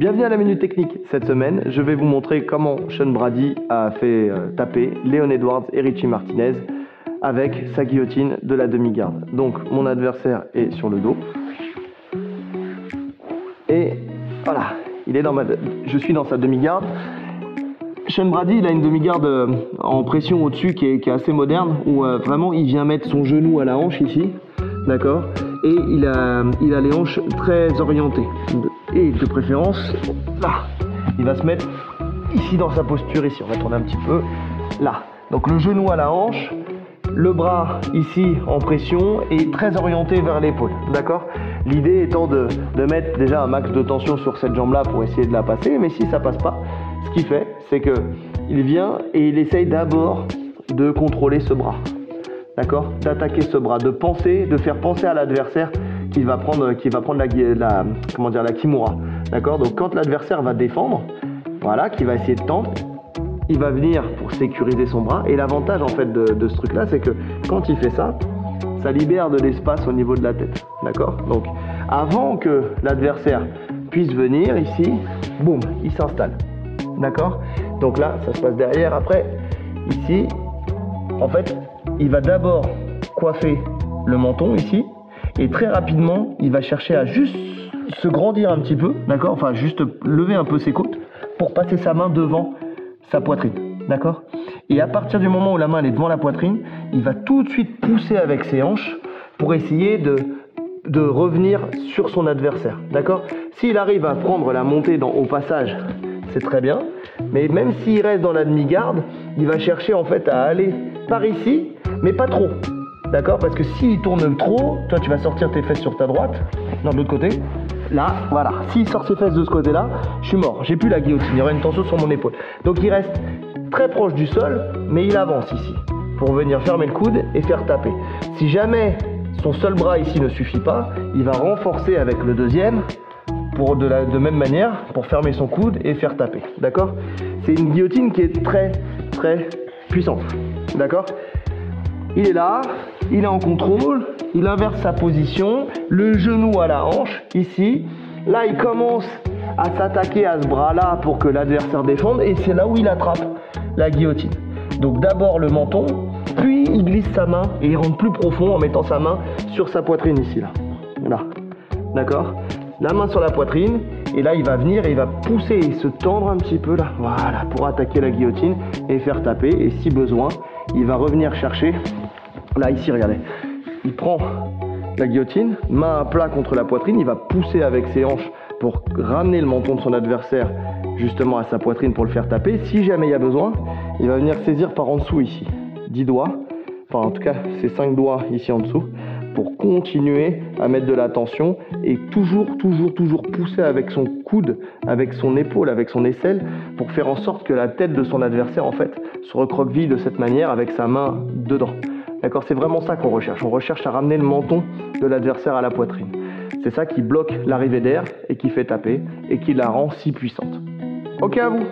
Bienvenue à la Minute Technique. Cette semaine, je vais vous montrer comment Sean Brady a fait taper Leon Edwards et Richie Martinez avec sa guillotine de la demi-garde. Donc mon adversaire est sur le dos. Et voilà, je suis dans sa demi-garde. Sean Brady, il a une demi-garde en pression au-dessus qui est assez moderne, où vraiment il vient mettre son genou à la hanche ici, d'accord, et il a les hanches très orientées. Et de préférence, là, il va se mettre ici dans sa posture, ici, on va tourner un petit peu, là. Donc le genou à la hanche, le bras ici en pression et très orienté vers l'épaule, d'accord. L'idée étant de mettre déjà un max de tension sur cette jambe-là pour essayer de la passer, mais si ça passe pas, ce qu'il fait, c'est que il vient et il essaye d'abord de contrôler ce bras, d'accord, d'attaquer ce bras, de faire penser à l'adversaire qu'il va prendre la kimura, d'accord. Donc quand l'adversaire va défendre, voilà, qu'il va essayer de tendre, il va venir pour sécuriser son bras. Et l'avantage en fait de ce truc-là, c'est que quand il fait ça, ça libère de l'espace au niveau de la tête, d'accord. Donc avant que l'adversaire puisse venir ici, boum, il s'installe. D'accord. Donc là, ça se passe derrière. Après, ici, en fait, il va d'abord coiffer le menton ici. Et très rapidement, il va chercher à juste se grandir un petit peu. D'accord. Enfin, juste lever un peu ses côtes pour passer sa main devant sa poitrine. D'accord. Et à partir du moment où la main elle est devant la poitrine, il va tout de suite pousser avec ses hanches pour essayer de revenir sur son adversaire. D'accord. S'il arrive à prendre la montée au passage, c'est très bien, mais même s'il reste dans la demi-garde, il va chercher en fait à aller par ici, mais pas trop, d'accord, parce que s'il tourne trop, toi tu vas sortir tes fesses sur ta droite, non, de l'autre côté, là, voilà, s'il sort ses fesses de ce côté-là, je suis mort, j'ai plus la guillotine, il y aura une tension sur mon épaule. Donc il reste très proche du sol, mais il avance ici, pour venir fermer le coude et faire taper. Si jamais son seul bras ici ne suffit pas, il va renforcer avec le deuxième, de même manière pour fermer son coude et faire taper, d'accord. C'est une guillotine qui est très très puissante, d'accord. Il est là, il est en contrôle, il inverse sa position, le genou à la hanche ici, là il commence à s'attaquer à ce bras là pour que l'adversaire défende, et c'est là où il attrape la guillotine. Donc d'abord le menton, puis il glisse sa main et il rentre plus profond en mettant sa main sur sa poitrine ici, là, d'accord. La main sur la poitrine, et là il va venir et il va pousser et se tendre un petit peu là, voilà, pour attaquer la guillotine et faire taper. Et si besoin, il va revenir chercher, là ici, regardez, il prend la guillotine, main à plat contre la poitrine, il va pousser avec ses hanches pour ramener le menton de son adversaire justement à sa poitrine pour le faire taper. Si jamais il y a besoin, il va venir saisir par en dessous ici, 10 doigts, enfin en tout cas c'est 5 doigts ici en dessous, pour continuer à mettre de la tension et toujours pousser avec son coude, avec son épaule, avec son aisselle, pour faire en sorte que la tête de son adversaire en fait se recroqueville de cette manière avec sa main dedans. D'accord, c'est vraiment ça qu'on recherche. On recherche à ramener le menton de l'adversaire à la poitrine. C'est ça qui bloque l'arrivée d'air et qui fait taper et qui la rend si puissante. Ok à vous.